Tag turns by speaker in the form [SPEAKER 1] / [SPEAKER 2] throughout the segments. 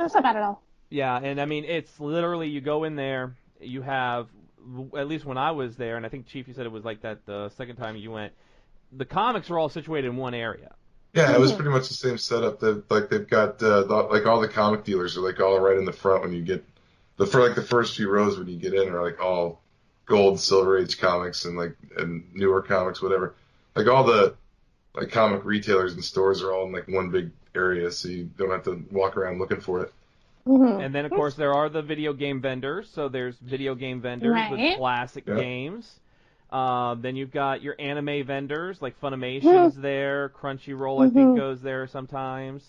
[SPEAKER 1] That's not bad at all.
[SPEAKER 2] Yeah, and I mean, it's literally you go in there, you have, at least when I was there, and I think Chief, you said it was like that the second time you went, the comics are all situated in one area.
[SPEAKER 3] Yeah, it was pretty much the same setup. That like they've got like all the comic dealers are like all right in the front when you get the first few rows when you get in are like all gold, silver age comics and newer comics, whatever. Like all the like comic retailers and stores are all in like one big area, so you don't have to walk around looking for it.
[SPEAKER 2] And then, of course, there are the video game vendors. So there's video game vendors with classic games. Then you've got your anime vendors, like Funimation's there. Crunchyroll, I think, goes there sometimes.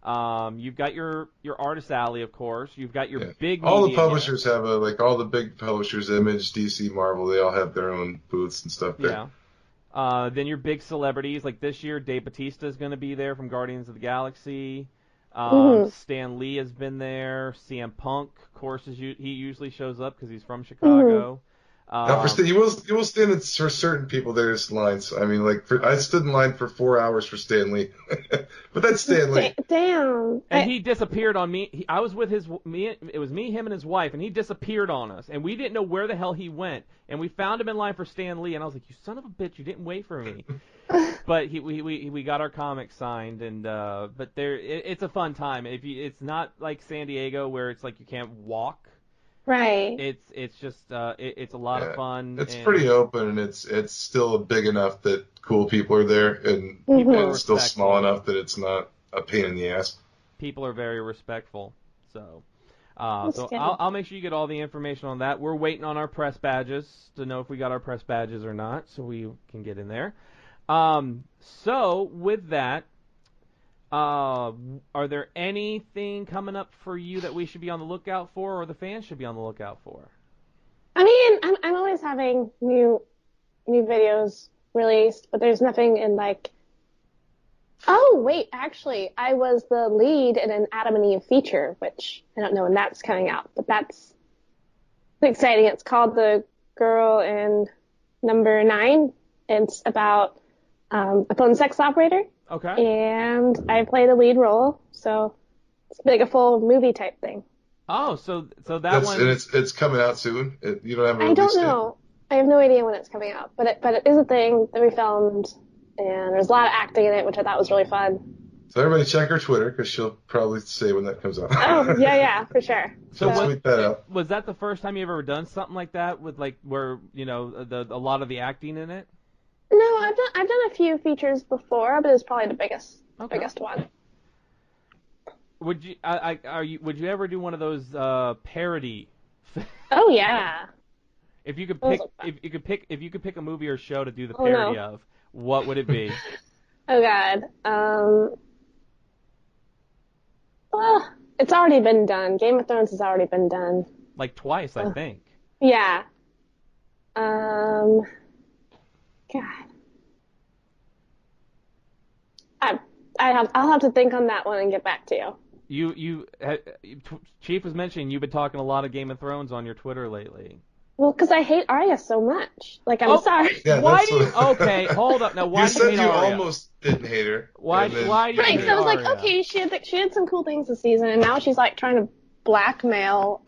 [SPEAKER 2] You've got your artist alley, of course. You've got your big
[SPEAKER 3] all the publishers have all the big publishers, Image, DC, Marvel, they all have their own booths and stuff there.
[SPEAKER 2] Yeah. Then your big celebrities, like this year, Dave Bautista is going to be there from Guardians of the Galaxy. Stan Lee has been there. CM Punk, of course, he usually shows up because he's from Chicago.
[SPEAKER 3] Now, you will stand for certain people. There's lines. I mean, like I stood in line for 4 hours for Stan Lee, but that's Stan Lee.
[SPEAKER 1] Damn.
[SPEAKER 2] And he disappeared on me. I was with it was me, him, and his wife, and he disappeared on us, and we didn't know where the hell he went. And we found him in line for Stan Lee, and I was like, "You son of a bitch! You didn't wait for me." But we got our comics signed, and but it's a fun time. It's not like San Diego where it's like you can't walk.
[SPEAKER 1] Right.
[SPEAKER 2] It's just it's a lot of fun.
[SPEAKER 3] It's pretty open, and it's still big enough that cool people are there, and it's still small enough that it's not a pain in the ass.
[SPEAKER 2] People are very respectful, so I'll make sure you get all the information on that. We're waiting on our press badges to know if we got our press badges or not, so we can get in there. So with that, are there anything coming up for you that we should be on the lookout for, or the fans should be on the lookout for?
[SPEAKER 1] I mean, I'm always having new videos released, but there's nothing in like. Oh wait, actually, I was the lead in an Adam and Eve feature, which I don't know when that's coming out, but that's exciting. It's called The Girl in Number 9. It's about a phone sex operator.
[SPEAKER 2] Okay.
[SPEAKER 1] And I play the lead role, so it's like a full movie type thing.
[SPEAKER 2] Oh, so that one.
[SPEAKER 3] And it's coming out soon. You don't have a release
[SPEAKER 1] I don't know. I have no idea when it's coming out, but it is a thing that we filmed, and there's a lot of acting in it, which I thought was really fun.
[SPEAKER 3] So everybody check her Twitter because she'll probably say when that comes out.
[SPEAKER 1] Oh yeah, for sure.
[SPEAKER 3] So tweet that out.
[SPEAKER 2] Was that the first time you've ever done something like that with like where a lot of the acting in it?
[SPEAKER 1] No, I've done a few features before, but it's probably the biggest one.
[SPEAKER 2] Would you would you ever do one of those parody?
[SPEAKER 1] Oh yeah.
[SPEAKER 2] If you could pick a movie or show to do the parody of, what would it be?
[SPEAKER 1] Oh God. Well, it's already been done. Game of Thrones has already been done.
[SPEAKER 2] Like twice, I think.
[SPEAKER 1] Yeah. God. I'll have to think on that one and get back to you.
[SPEAKER 2] Chief was mentioning you've been talking a lot of Game of Thrones on your Twitter lately.
[SPEAKER 1] Well, because I hate Arya so much. Like, I'm sorry.
[SPEAKER 3] Yeah,
[SPEAKER 2] why do you? Okay, hold up. Now, why do you hate Arya?
[SPEAKER 3] You said you almost didn't hate her.
[SPEAKER 2] Why do you hate
[SPEAKER 1] Right, because I was like, okay, she had some cool things this season, and now she's like trying to blackmail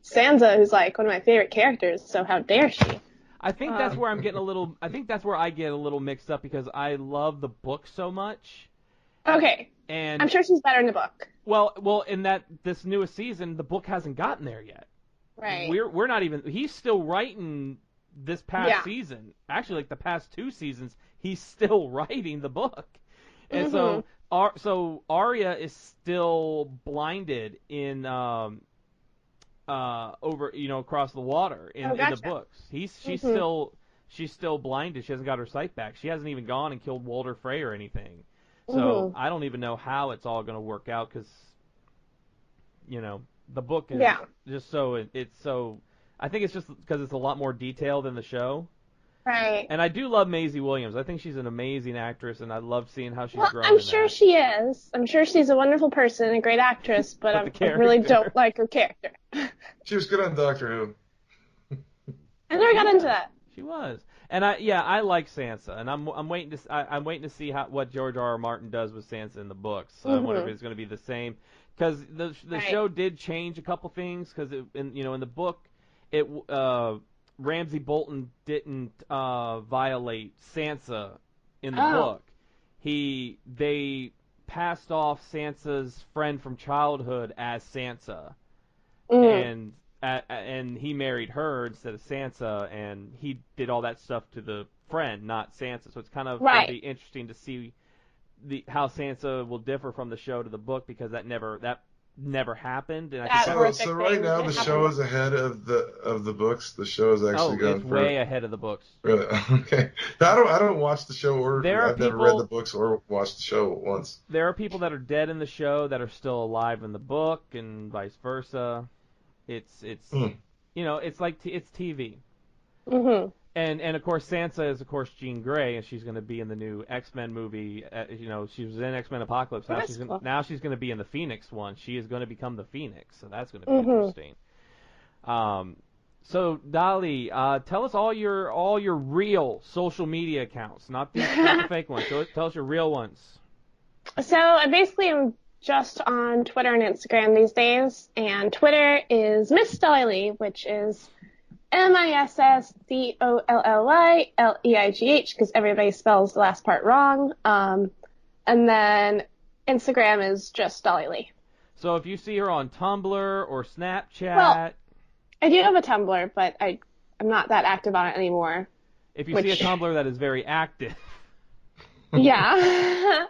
[SPEAKER 1] Sansa, who's like one of my favorite characters. So how dare she?
[SPEAKER 2] I think that's where I'm getting a little. I think that's where I get a little mixed up because I love the book so much.
[SPEAKER 1] Okay.
[SPEAKER 2] And
[SPEAKER 1] I'm sure she's better in the book.
[SPEAKER 2] Well, in this newest season, the book hasn't gotten there yet.
[SPEAKER 1] Right.
[SPEAKER 2] We're not even. He's still writing this past season. Actually, like the past 2 seasons, he's still writing the book. And so Arya is still blinded in over across the water in the books. She's still blinded. She hasn't got her sight back. She hasn't even gone and killed Walder Frey or anything. So I don't even know how it's all going to work out because the book is just so it's so. I think it's just because it's a lot more detailed than the show.
[SPEAKER 1] Right.
[SPEAKER 2] And I do love Maisie Williams. I think she's an amazing actress, and I love seeing how she's grown.
[SPEAKER 1] I'm sure she is. I'm sure she's a wonderful person, a great actress, but I really don't like her character.
[SPEAKER 3] She was good on Doctor Who.
[SPEAKER 1] I never got into that.
[SPEAKER 2] She was, and I like Sansa, and I'm waiting to see what George R.R. Martin does with Sansa in the books. So I wonder if it's going to be the same. because the show did change a couple things because in the book it Ramsay Bolton didn't violate Sansa in the book. They passed off Sansa's friend from childhood as Sansa, and he married her instead of Sansa, and he did all that stuff to the friend, not Sansa. So it's kind of going to be interesting to see how Sansa will differ from the show to the book, because that never happened. And I think
[SPEAKER 3] so right now the show is ahead of the books. The show is actually going
[SPEAKER 2] it's way ahead of the books.
[SPEAKER 3] Really? Okay. I don't watch the show, or I've never read the books or watched the show once.
[SPEAKER 2] There are people that are dead in the show that are still alive in the book, and vice versa. It's it's like it's TV.
[SPEAKER 1] Mm-hmm.
[SPEAKER 2] And of course Sansa is Jean Grey, and she's going to be in the new X-Men movie. She was in X-Men Apocalypse. Now she's going to be in the Phoenix one. She is going to become the Phoenix, so that's going to be interesting. So Dolly, tell us all your real social media accounts, not the fake ones. Tell us your real ones.
[SPEAKER 1] So I basically am just on Twitter and Instagram these days, and Twitter is Miss Dolly Leigh, which is MISSDOLLYLEIGH, because everybody spells the last part wrong. And then Instagram is just Dolly Leigh.
[SPEAKER 2] So if you see her on Tumblr or Snapchat...
[SPEAKER 1] Well, I do have a Tumblr, but I'm not that active on it anymore.
[SPEAKER 2] If you see a Tumblr that is very active...
[SPEAKER 1] Yeah.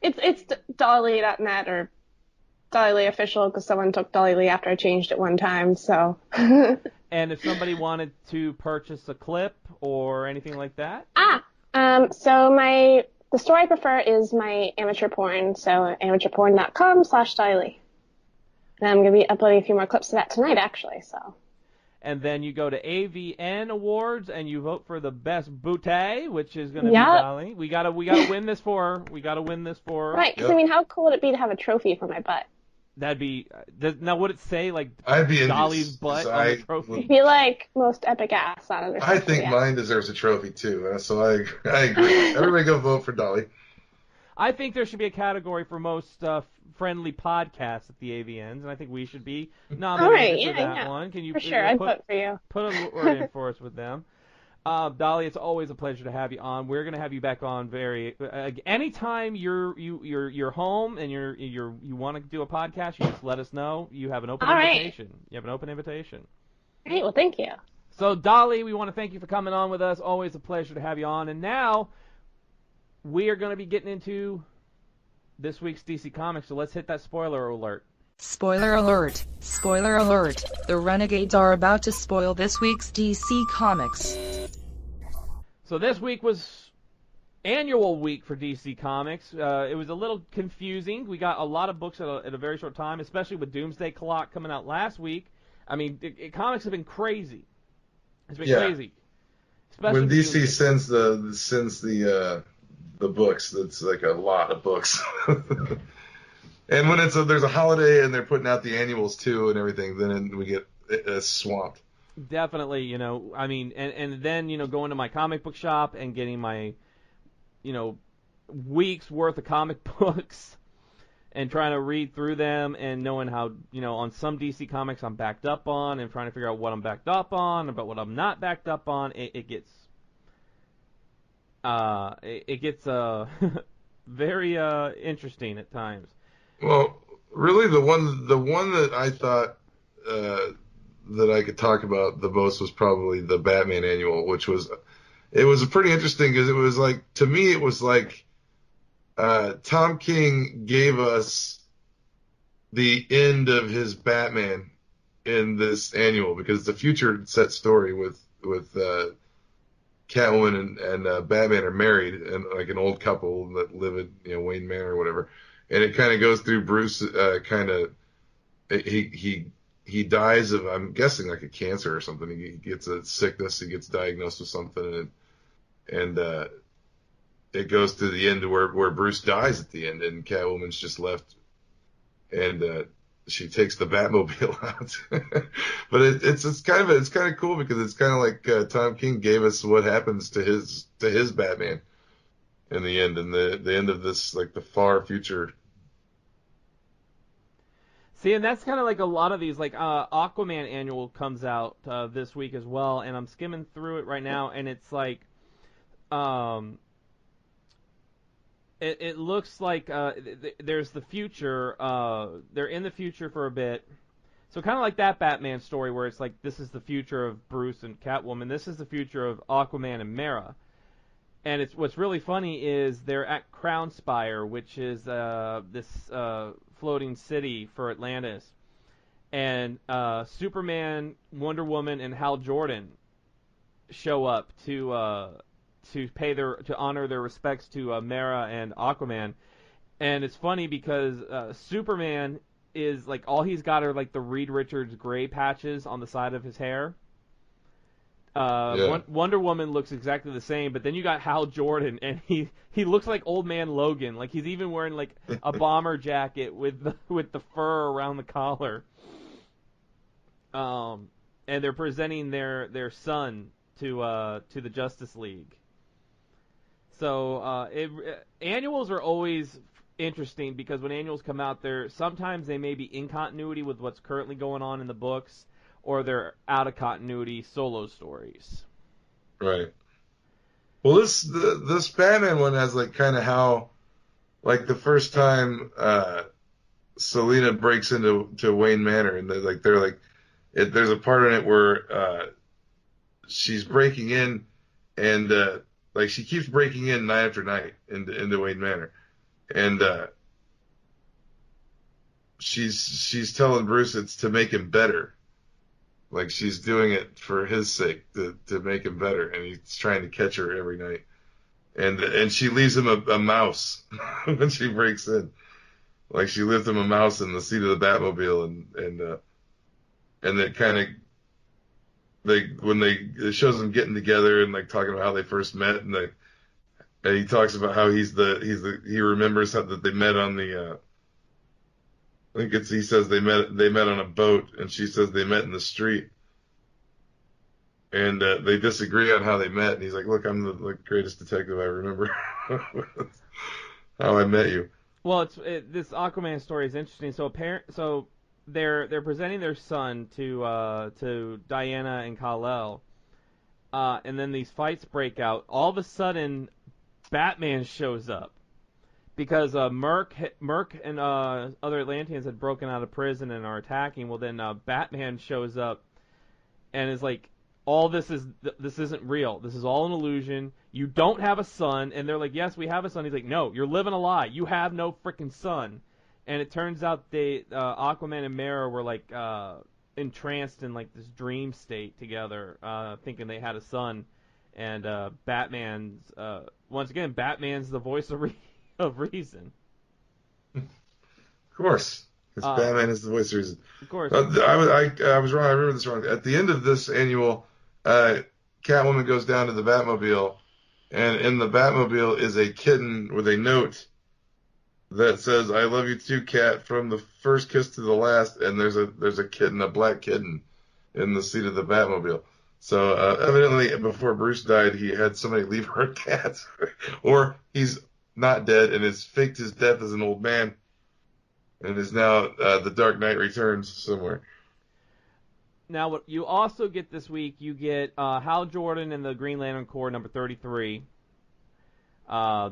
[SPEAKER 1] It's dollyleigh.net or Dolly Leigh official, because someone took Dolly Leigh after I changed it one time, so...
[SPEAKER 2] And if somebody wanted to purchase a clip or anything like that?
[SPEAKER 1] So the store I prefer is my amateur porn, so amateurporn.com/Dolly Leigh. And I'm going to be uploading a few more clips of that tonight, actually, so...
[SPEAKER 2] And then you go to AVN Awards and you vote for the best bootay, which is going to be Dolly. We gotta win this for her. We gotta win this for her.
[SPEAKER 1] Right, because I mean, how cool would it be to have a trophy for my butt?
[SPEAKER 2] That'd be now. Would it say like
[SPEAKER 3] I'd be
[SPEAKER 2] Dolly's butt on the trophy?
[SPEAKER 1] It'd be like most epic ass on it.
[SPEAKER 3] I think mine deserves a trophy too. So I agree. Everybody go vote for Dolly.
[SPEAKER 2] I think there should be a category for most friendly podcasts at the AVNs, and I think we should be nominated for that one. Can you
[SPEAKER 1] for sure? I'd vote for you.
[SPEAKER 2] Put a word in for us with them. Dolly, it's always a pleasure to have you on. We're going to have you back on anytime you're home and you want to do a podcast. You just let us know. You have an open invitation. You have an open invitation.
[SPEAKER 1] Great. Well, thank you.
[SPEAKER 2] So, Dolly, we want to thank you for coming on with us. Always a pleasure to have you on. And now we are going to be getting into this week's DC Comics. So let's hit that spoiler alert.
[SPEAKER 4] Spoiler alert! Spoiler alert! The Renegades are about to spoil this week's DC Comics.
[SPEAKER 2] So this week was annual week for DC Comics. It was a little confusing. We got a lot of books at a very short time, especially with Doomsday Clock coming out last week. I mean, comics have been crazy. It's been crazy. Especially
[SPEAKER 3] when DC sends the books, that's like a lot of books. And when there's a holiday and they're putting out the annuals too and everything, then we get swamped.
[SPEAKER 2] Definitely, I mean, and then, going to my comic book shop and getting my, week's worth of comic books and trying to read through them and knowing how, on some DC Comics I'm backed up on and trying to figure out what I'm backed up on, about what I'm not backed up on, it gets very interesting at times.
[SPEAKER 3] Well, really, the one that I thought that I could talk about the most was probably the Batman annual, which was pretty interesting because it was like, to me, it was like Tom King gave us the end of his Batman in this annual, because it's a future set story with Catwoman and Batman are married and like an old couple that live at Wayne Manor or whatever. And it kind of goes through Bruce, he dies of, I'm guessing, like a cancer or something. He gets a sickness, he gets diagnosed with something, and it goes to the end where Bruce dies at the end, and Catwoman's just left, and she takes the Batmobile out. But it's kind of cool because it's kind of like Tom King gave us what happens to his Batman in the end, and the end of this, like, the far future.
[SPEAKER 2] See, and that's kind of like a lot of these, like Aquaman annual comes out this week as well, and I'm skimming through it right now, and it's like, it looks like there's the future. They're in the future for a bit, so kind of like that Batman story where it's like this is the future of Bruce and Catwoman. This is the future of Aquaman and Mera. And it's what's really funny is they're at Crown Spire, which is this floating city for Atlantis, and Superman, Wonder Woman, and Hal Jordan show up to honor their respects to Mera and Aquaman. And it's funny because Superman is like all he's got are like the Reed Richards gray patches on the side of his hair. Wonder Woman looks exactly the same, but then you got Hal Jordan, and he looks like Old Man Logan. Like he's even wearing like a bomber jacket with the fur around the collar. And they're presenting their son to the Justice League. So annuals are always interesting because when annuals come out, sometimes they may be in continuity with what's currently going on in the books, or they're out of continuity solo stories.
[SPEAKER 3] Right. Well, this Batman one has like kind of how, like the first time Selina breaks into Wayne Manor, and there's a part in it where she's breaking in, and like she keeps breaking in night after night into Wayne Manor, and she's telling Bruce it's to make him better. Like she's doing it for his sake to make him better, and he's trying to catch her every night. And she leaves him a mouse when she breaks in. Like she left him a mouse in the seat of the Batmobile, and it kind of it shows them getting together and like talking about how they first met, and he talks about how he remembers that they met on the. I think he says they met on a boat, and she says they met in the street, and they disagree on how they met. And he's like, "Look, I'm the greatest detective I remember. How I met you."
[SPEAKER 2] Well, this Aquaman story is interesting. So they're presenting their son to Diana and Kal-El, and then these fights break out. All of a sudden, Batman shows up. Because Merc and other Atlanteans had broken out of prison and are attacking. Well, then Batman shows up and is like, "All this isn't real. This is all an illusion. You don't have a son." And they're like, "Yes, we have a son." He's like, "No, you're living a lie. You have no freaking son." And it turns out Aquaman and Mera were like entranced in like this dream state together, thinking they had a son. And Batman's the voice of reason.
[SPEAKER 3] Of course, because Batman is the voice of reason.
[SPEAKER 2] Of course.
[SPEAKER 3] I was wrong. I remember this wrong. At the end of this annual, Catwoman goes down to the Batmobile, and in the Batmobile is a kitten with a note that says, "I love you too, Cat, from the first kiss to the last." And there's a kitten, a black kitten, in the seat of the Batmobile. So evidently, before Bruce died, he had somebody leave her a cat, or he's not dead and has faked his death as an old man, and is now the Dark Knight Returns somewhere.
[SPEAKER 2] Now, what you also get this week, you get Hal Jordan and the Green Lantern Corps number 33.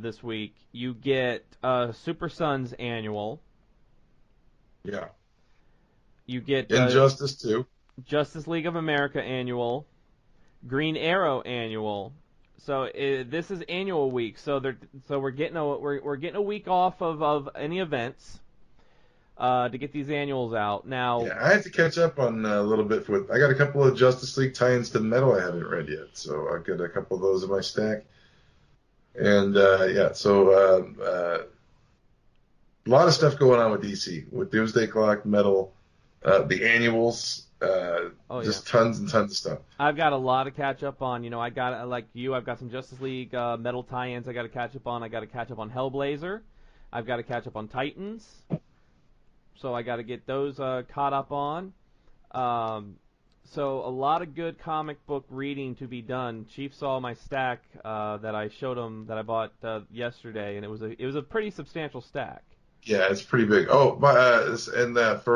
[SPEAKER 2] This week, you get Super Sons annual.
[SPEAKER 3] Yeah.
[SPEAKER 2] You get
[SPEAKER 3] Injustice too.
[SPEAKER 2] Justice League of America annual, Green Arrow annual. So this is annual week. So we're getting a week off of any events to get these annuals out. Now,
[SPEAKER 3] yeah, I have to catch up on a little bit I got a couple of Justice League tie-ins to Metal I haven't read yet, so I've got a couple of those in my stack. And a lot of stuff going on with DC, with Doomsday Clock, Metal, the annuals. Just tons and tons of stuff.
[SPEAKER 2] I've got a lot to catch up on. I've got some Justice League Metal tie-ins I got to catch up on. I got to catch up on Hellblazer. I've got to catch up on Titans. So I got to get those caught up on. So a lot of good comic book reading to be done. Chief saw my stack that I showed him that I bought yesterday, and it was a pretty substantial stack.
[SPEAKER 3] Yeah, it's pretty big. Oh, and for